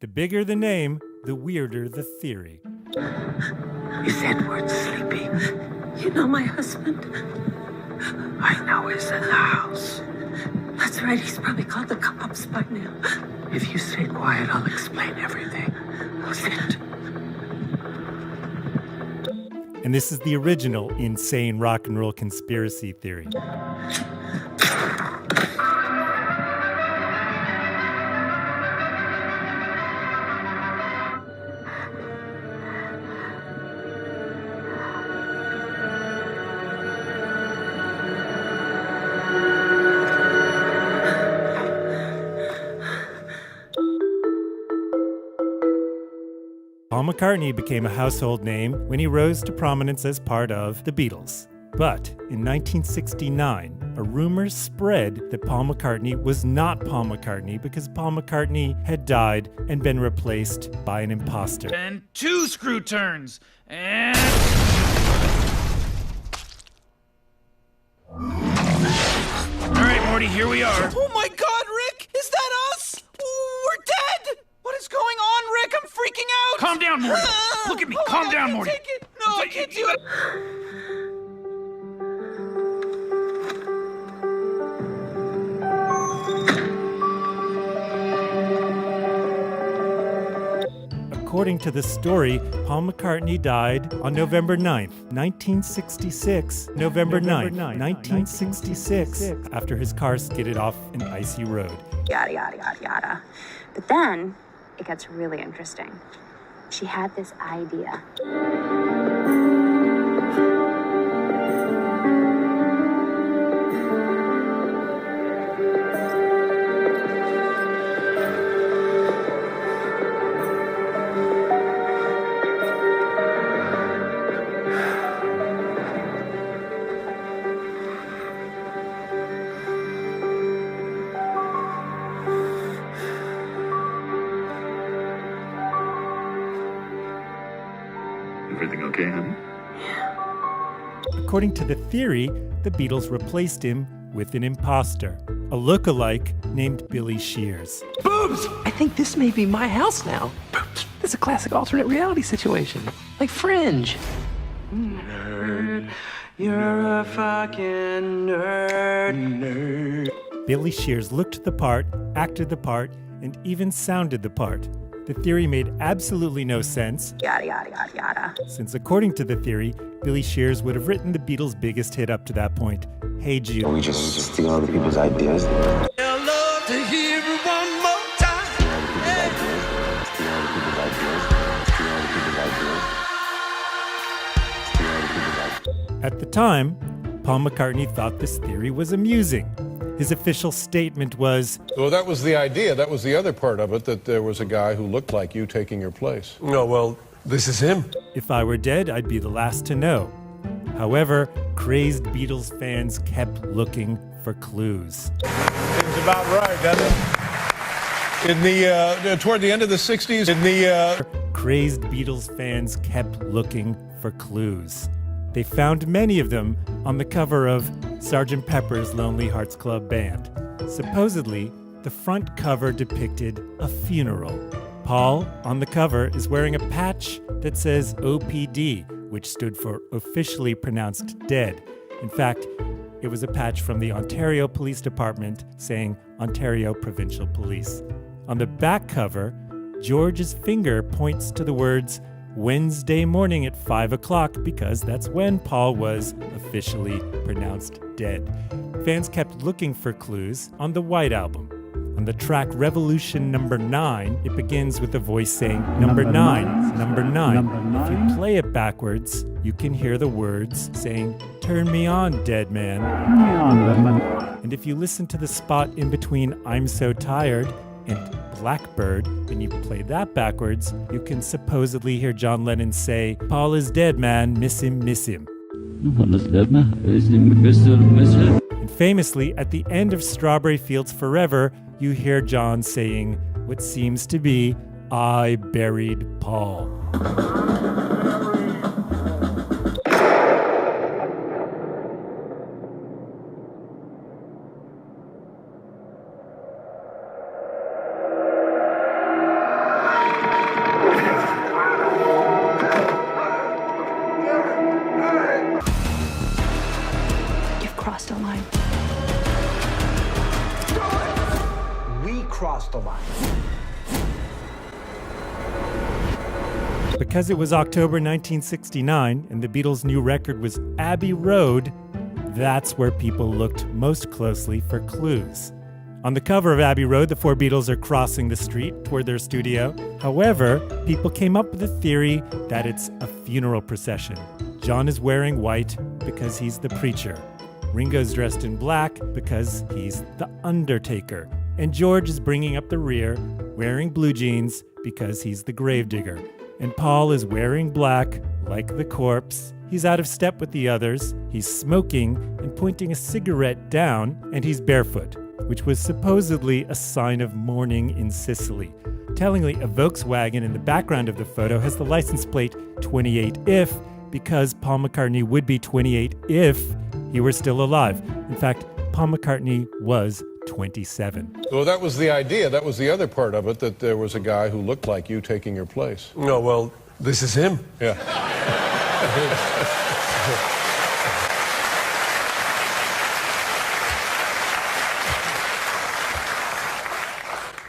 The bigger the name, the weirder the theory. Is Edward sleeping? You know my husband? I know he's in the house. That's right, he's probably called the cops by now. If you stay quiet, I'll explain everything. Sit. And this is the original insane rock and roll conspiracy theory. Paul McCartney became a household name when he rose to prominence as part of the Beatles. But in 1969, a rumor spread that Paul McCartney was not Paul McCartney because Paul McCartney had died and been replaced by an imposter. And 2 screw turns. And... All right, Morty, here we are. Oh my God, Rick! Is that us? We're dead! What is going on, Rick? I'm freaking out! Calm down, Morty. Look at me. Calm down, Morty. Take it. No, I can't do it. According to the story, Paul McCartney died on November 9th, 1966. November 9th, 1966, after his car skidded off an icy road. Yada, yada, yada, yada. But then it gets really interesting. She had this idea. Everything okay, honey? According to the theory, the Beatles replaced him with an imposter, a look-alike named Billy Shears. Boobs! I think this may be my house now. Boobs. It's a classic alternate reality situation. Like Fringe. Nerd. You're a fucking nerd. Billy Shears looked the part, acted the part, and even sounded the part. The theory made absolutely no sense, Yada, yada, yada, yada. since according to the theory, Billy Shears would have written the Beatles' biggest hit up to that point, Hey Jude. We just steal other people's ideas. I love to hear it one more time. Steal other people's ideas. Steal other people's ideas. At the time, Paul McCartney thought this theory was amusing. His official statement was, Well, that was the idea. That was the other part of it, that there was a guy who looked like you taking your place. No, well, this is him. if I were dead, I'd be the last to know. However, crazed Beatles fans kept looking for clues. Seems about right, doesn't it? In the toward the end of the 60s, Crazed Beatles fans kept looking for clues. They found many of them on the cover of Sgt. Pepper's Lonely Hearts Club Band. Supposedly, the front cover depicted a funeral. Paul, on the cover, is wearing a patch that says OPD, which stood for Officially Pronounced Dead. In fact, it was a patch from the Ontario Police Department saying Ontario Provincial Police. On the back cover, George's finger points to the words Wednesday morning at 5 o'clock because that's when Paul was officially pronounced dead. Fans kept looking for clues on the White Album. On the track Revolution Number 9, it begins with a voice saying, Number 9, Number 9. If you play it backwards, you can hear the words saying, Turn me on, dead man. And if you listen to the spot in between I'm So Tired and Blackbird, and you play that backwards, you can supposedly hear John Lennon say, Paul is dead, man, miss him, miss him. And famously, at the end of Strawberry Fields Forever, you hear John saying what seems to be, I buried Paul. crossed the line. Because it was October 1969 and the Beatles' new record was Abbey Road, that's where people looked most closely for clues. On the cover of Abbey Road, the four Beatles are crossing the street toward their studio. However, people came up with a theory that it's a funeral procession. John is wearing white because he's the preacher. Ringo's dressed in black because he's the undertaker. And George is bringing up the rear, wearing blue jeans because he's the gravedigger. And Paul is wearing black, like the corpse. He's out of step with the others. He's smoking and pointing a cigarette down, and he's barefoot, which was supposedly a sign of mourning in Sicily. Tellingly, a Volkswagen in the background of the photo has the license plate 28 if, because Paul McCartney would be 28 if he were still alive. In fact, Paul McCartney was 27. Well, that was the idea. That was the other part of it, that there was a guy who looked like you taking your place. No, well, this is him. Yeah.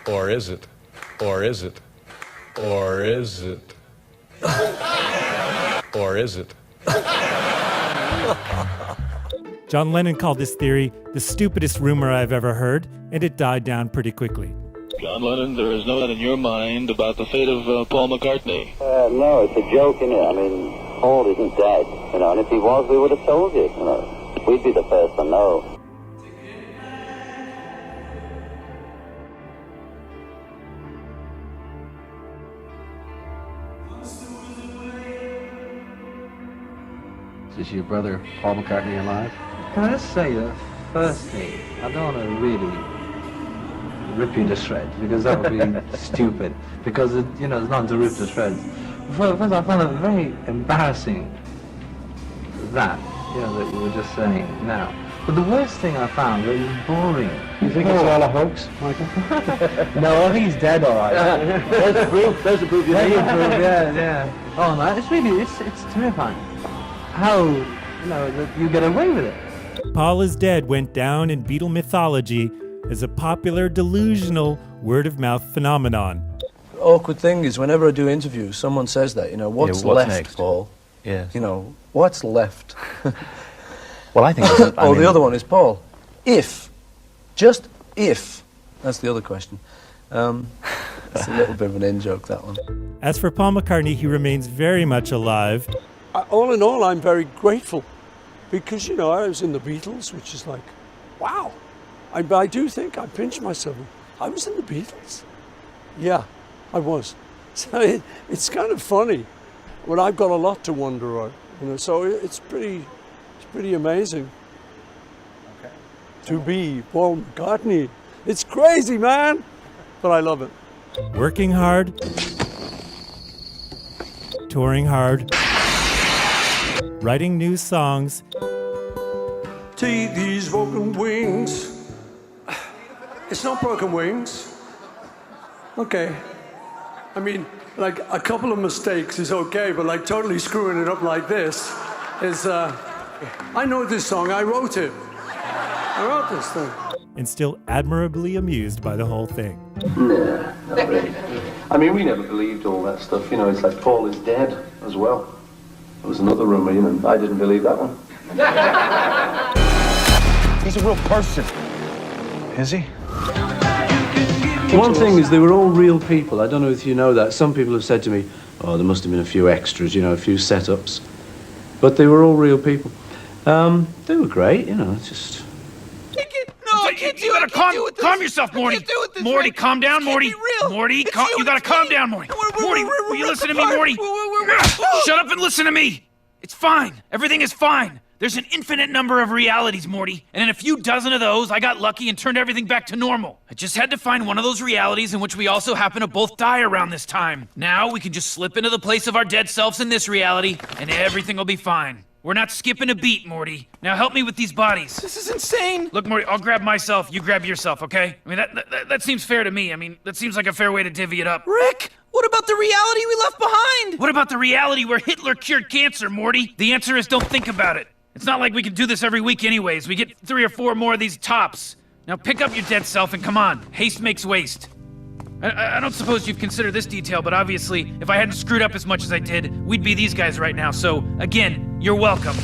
Or is it? Or is it? Or is it? Or is it? John Lennon called this theory the stupidest rumor I've ever heard, and it died down pretty quickly. John Lennon, there is no doubt in your mind about the fate of Paul McCartney. No, it's a joke, innit? I mean, Paul isn't dead, you know, and if he was, we would have told you, you know. We'd be the first to know. Is your brother Paul McCartney alive? Can I just say that first thing, I don't want to really rip you to shreds, because that would be stupid, because it's not to rip to shreds. First, I found it very embarrassing that you were just saying now. But the worst thing I found was boring. You think it's all a hoax, Michael? No, I think he's dead, all right. There's the proof. There's the proof. Yeah. Oh no, it's terrifying. How, that you get away with it. Paul is Dead went down in Beatle mythology as a popular, delusional, word-of-mouth phenomenon. The awkward thing is whenever I do interviews, someone says that, what's left, next? Paul? Yes. What's left? Well, I think... The other one is, Paul, just if, that's the other question. That's a little bit of an in-joke, that one. As for Paul McCartney, he remains very much alive. All in all, I'm very grateful because, I was in the Beatles, which is like, wow. I do think, I pinch myself, I was in the Beatles. Yeah, I was. So it's kind of funny. Well, I've got a lot to wonder on, so it's pretty amazing to be Paul McCartney. It's crazy, man, but I love it. Working hard, touring hard, writing new songs. Take these broken wings. It's not broken wings. Okay. I mean, like a couple of mistakes is okay, but like totally screwing it up like this is, I know this song, I wrote it. I wrote this thing. And still admirably amused by the whole thing. Nah, not really. I mean, we never believed all that stuff, it's like Paul is dead as well. There was another rumor, I didn't believe that one. He's a real person. Is he? One thing is they were all real people. I don't know if you know that. Some people have said to me, oh, there must have been a few extras, a few setups. But they were all real people. They were great, just... I can't do it. You gotta calm yourself, Morty. Morty, calm down, Morty. Morty, you gotta calm down, Morty. Morty, will you listen to me, Morty? Shut up and listen to me. It's fine. Everything is fine. There's an infinite number of realities, Morty. And in a few dozen of those, I got lucky and turned everything back to normal. I just had to find one of those realities in which we also happen to both die around this time. Now we can just slip into the place of our dead selves in this reality, and everything will be fine. We're not skipping a beat, Morty. Now help me with these bodies. This is insane. Look, Morty, I'll grab myself, you grab yourself, okay? I mean, that seems fair to me. I mean, that seems like a fair way to divvy it up. Rick, what about the reality we left behind? What about the reality where Hitler cured cancer, Morty? The answer is don't think about it. It's not like we can do this every week anyways. We get 3 or 4 more of these tops. Now pick up your dead self and come on. Haste makes waste. I don't suppose you've considered this detail, but obviously, if I hadn't screwed up as much as I did, we'd be these guys right now. So, again, you're welcome.